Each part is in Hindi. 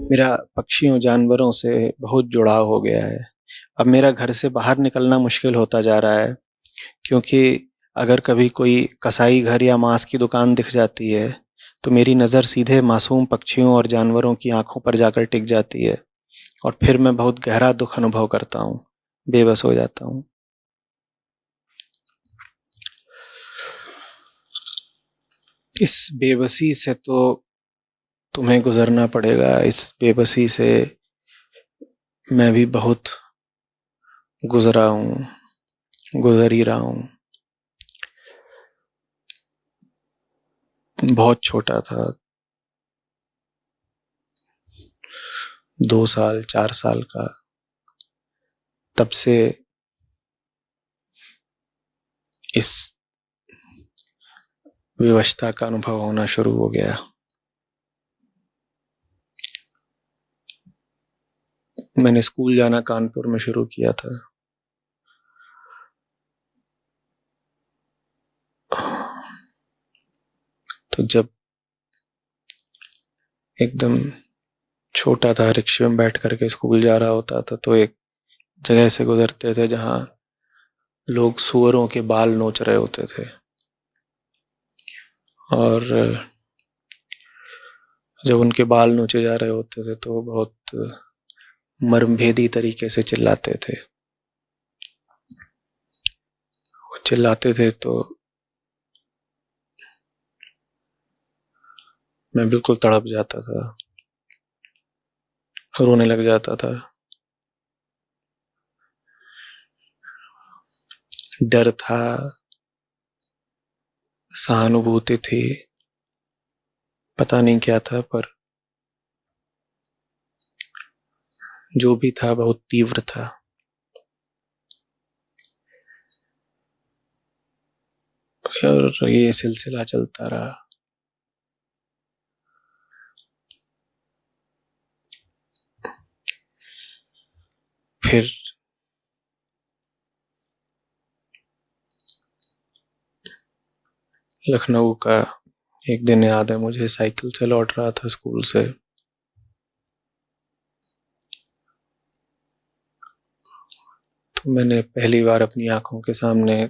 मेरा पक्षियों जानवरों से बहुत जुड़ाव हो गया है। अब मेरा घर से बाहर निकलना मुश्किल होता जा रहा है, क्योंकि अगर कभी कोई कसाई घर या मांस की दुकान दिख जाती है, तो मेरी नज़र सीधे मासूम पक्षियों और जानवरों की आंखों पर जाकर टिक जाती है, और फिर मैं बहुत गहरा दुख अनुभव करता हूँ, बेबस हो जाता हूँ। इस बेबसी से तो तुम्हें गुजरना पड़ेगा। इस बेबसी से मैं भी बहुत गुजरा हूँ, गुजर ही रहा हूँ। बहुत छोटा था, 2 साल 4 साल का, तब से इस विवशता का अनुभव होना शुरू हो गया। मैंने स्कूल जाना कानपुर में शुरू किया था। तो जब एकदम छोटा था, रिक्शे में बैठ करके स्कूल जा रहा होता था, तो एक जगह से गुजरते थे जहां लोग सुअरों के बाल नोच रहे होते थे, और जब उनके बाल नोचे जा रहे होते थे तो बहुत मर्मभेदी तरीके से चिल्लाते थे। वो चिल्लाते थे तो मैं बिल्कुल तड़प जाता था, रोने लग जाता था। डर था, सहानुभूति थी, पता नहीं क्या था, पर जो भी था बहुत तीव्र था। और ये सिलसिला चलता रहा। फिर लखनऊ का एक दिन याद है मुझे, साइकिल से लौट रहा था स्कूल से। तो मैंने पहली बार अपनी आंखों के सामने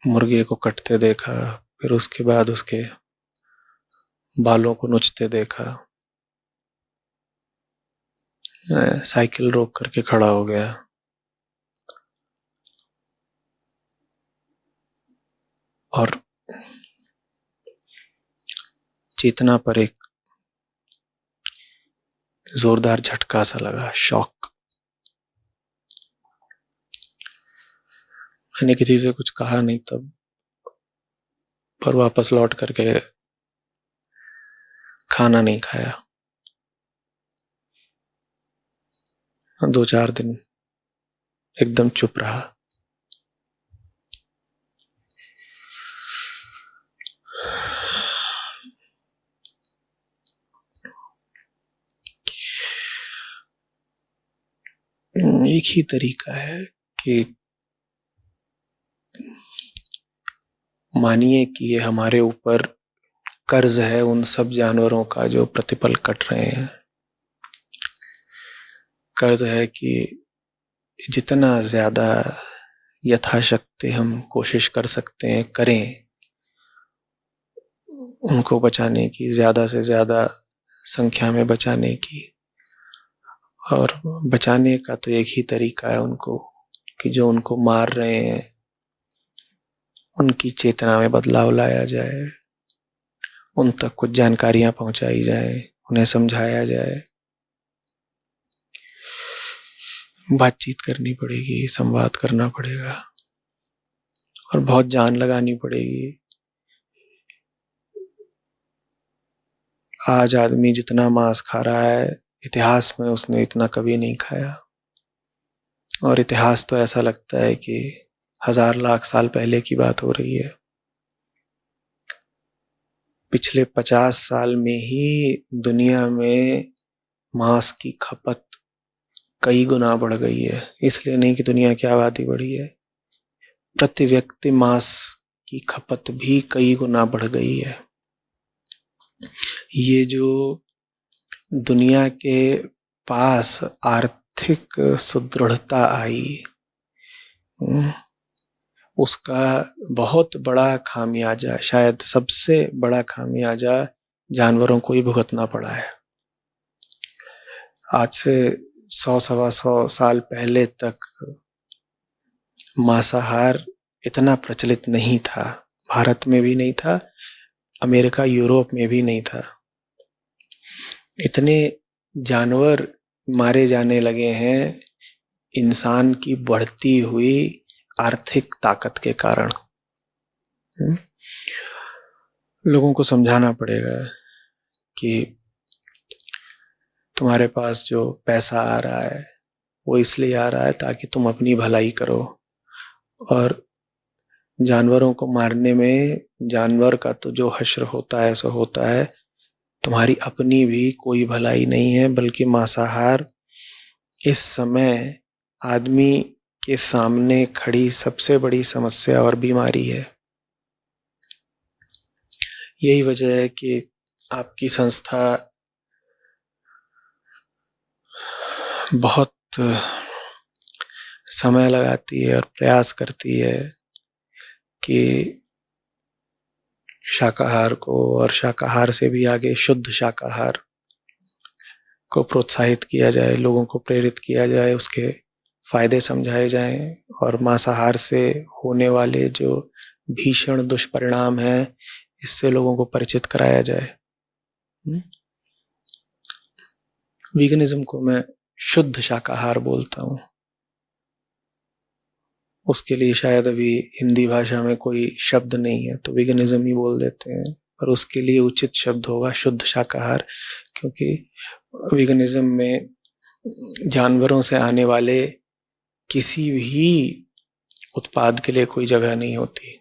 मुर्गे को कटते देखा, फिर उसके बाद उसके बालों को नोचते देखा। मैं साइकिल रोक करके खड़ा हो गया। और चेतना पर एक जोरदार झटका सा लगा, शॉक। मैंने किसी से कुछ कहा नहीं तब, पर वापस लौट करके खाना नहीं खाया। 2-4 दिन एकदम चुप रहा। एक ही तरीका है कि मानिए कि ये हमारे ऊपर कर्ज है उन सब जानवरों का जो प्रतिपल कट रहे हैं। कर्ज है कि जितना ज्यादा यथाशक्ति हम कोशिश कर सकते हैं करें, उनको बचाने की, ज्यादा से ज्यादा संख्या में बचाने की। और बचाने का तो एक ही तरीका है उनको, कि जो उनको मार रहे हैं उनकी चेतना में बदलाव लाया जाए, उन तक कुछ जानकारियां पहुंचाई जाए, उन्हें समझाया जाए। बातचीत करनी पड़ेगी, संवाद करना पड़ेगा, और बहुत जान लगानी पड़ेगी। आज आदमी जितना मांस खा रहा है, इतिहास में उसने इतना कभी नहीं खाया। और इतिहास तो ऐसा लगता है कि 1000 लाख साल पहले की बात हो रही है। पिछले 50 साल में ही दुनिया में मांस की खपत कई गुना बढ़ गई है। इसलिए नहीं कि दुनिया की आबादी बढ़ी है, प्रति व्यक्ति मांस की खपत भी कई गुना बढ़ गई है। ये जो दुनिया के पास आर्थिक सुदृढ़ता आई, उसका बहुत बड़ा खामियाजा, शायद सबसे बड़ा खामियाजा जानवरों को ही भुगतना पड़ा है। आज से 100-125 साल पहले तक मांसाहार इतना प्रचलित नहीं था, भारत में भी नहीं था, अमेरिका यूरोप में भी नहीं था। इतने जानवर मारे जाने लगे हैं इंसान की बढ़ती हुई आर्थिक ताकत के कारण। लोगों को समझाना पड़ेगा कि तुम्हारे पास जो पैसा आ रहा है वो इसलिए आ रहा है ताकि तुम अपनी भलाई करो, और जानवरों को मारने में जानवर का तो जो हश्र होता है सो होता है, तुम्हारी अपनी भी कोई भलाई नहीं है, बल्कि मांसाहार इस समय आदमी के सामने खड़ी सबसे बड़ी समस्या और बीमारी है। यही वजह है कि आपकी संस्था बहुत समय लगाती है और प्रयास करती है कि शाकाहार को, और शाकाहार से भी आगे शुद्ध शाकाहार को प्रोत्साहित किया जाए, लोगों को प्रेरित किया जाए, उसके फायदे समझाए जाएं, और मांसाहार से होने वाले जो भीषण दुष्परिणाम हैं इससे लोगों को परिचित कराया जाए। वीगनिज्म को मैं शुद्ध शाकाहार बोलता हूँ। उसके लिए शायद अभी हिंदी भाषा में कोई शब्द नहीं है तो वीगनिज्म ही बोल देते हैं, पर उसके लिए उचित शब्द होगा शुद्ध शाकाहार, क्योंकि वीगनिज्म में जानवरों से आने वाले किसी भी उत्पाद के लिए कोई जगह नहीं होती,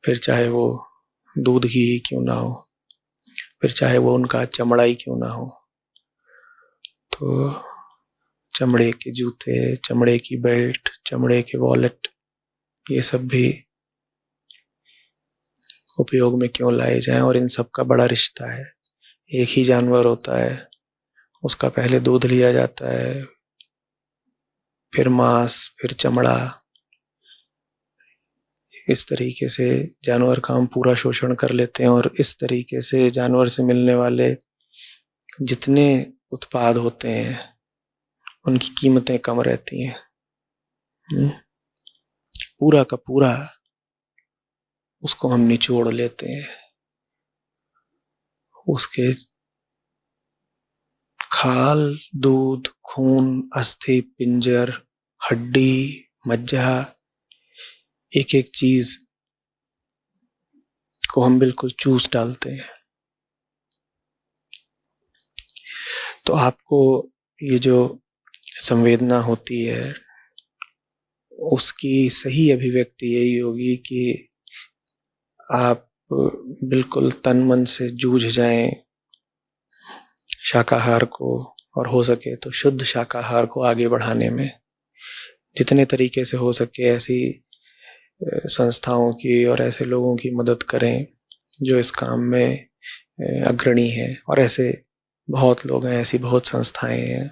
फिर चाहे वो दूध ही क्यों ना हो, फिर चाहे वो उनका चमड़ा ही क्यों ना हो। तो चमड़े के जूते, चमड़े की बेल्ट, चमड़े के वॉलेट, ये सब भी उपयोग में क्यों लाए जाएं, और इन सब का बड़ा रिश्ता है। एक ही जानवर होता है, उसका पहले दूध लिया जाता है, फिर मांस, फिर चमड़ा, इस तरीके से जानवर का हम पूरा शोषण कर लेते हैं, और इस तरीके से जानवर से मिलने वाले जितने उत्पाद होते हैं उनकी कीमतें कम रहती हैं। पूरा का पूरा उसको हम निचोड़ लेते हैं, उसके खाल, दूध, खून, अस्थि, पिंजर, हड्डी, मज्जा, एक एक चीज को हम बिल्कुल चूस डालते हैं। तो आपको ये जो संवेदना होती है उसकी सही अभिव्यक्ति यही होगी कि आप बिल्कुल तन मन से जूझ जाएं शाकाहार को, और हो सके तो शुद्ध शाकाहार को आगे बढ़ाने में जितने तरीके से हो सके ऐसी संस्थाओं की और ऐसे लोगों की मदद करें जो इस काम में अग्रणी हैं, और ऐसे बहुत लोग हैं, ऐसी बहुत संस्थाएं हैं।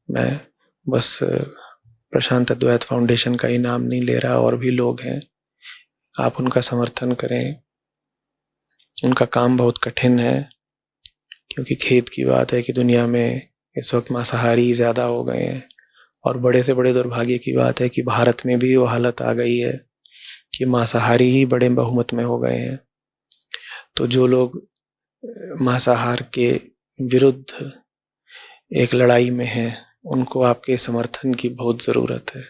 मैं बस प्रशांत अद्वैत फाउंडेशन का ही नाम नहीं ले रहा, और भी लोग हैं, आप उनका समर्थन करें। उनका काम बहुत कठिन है, क्योंकि खेद की बात है कि दुनिया में इस वक्त मांसाहारी ज़्यादा हो गए हैं, और बड़े से बड़े दुर्भाग्य की बात है कि भारत में भी वो हालत आ गई है कि मांसाहारी ही बड़े बहुमत में हो गए हैं। तो जो लोग मांसाहार के विरुद्ध एक लड़ाई में हैं उनको आपके समर्थन की बहुत ज़रूरत है।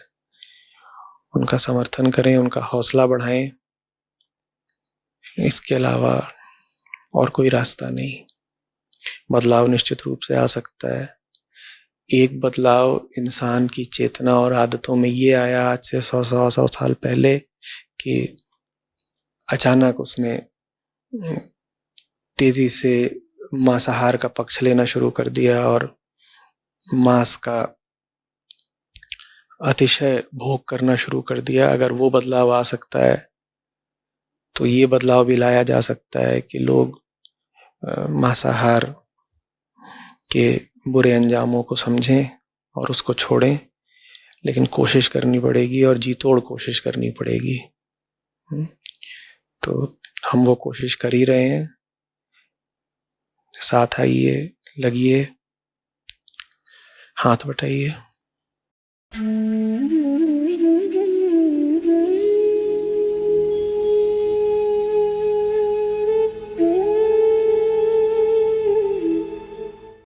उनका समर्थन करें, उनका हौसला बढ़ाएं, इसके अलावा और कोई रास्ता नहीं। बदलाव निश्चित रूप से आ सकता है। एक बदलाव इंसान की चेतना और आदतों में ये आया आज से 100 साल पहले कि अचानक उसने तेजी से मांसाहार का पक्ष लेना शुरू कर दिया और मांस का अतिशय भोग करना शुरू कर दिया। अगर वो बदलाव आ सकता है तो ये बदलाव भी लाया जा सकता है कि लोग मांसाहार के बुरे अंजामों को समझें और उसको छोड़ें, लेकिन कोशिश करनी पड़ेगी और जी तोड़ कोशिश करनी पड़ेगी। तो हम वो कोशिश कर ही रहे हैं। साथ आइए, लगिए, हाथ बटाइए।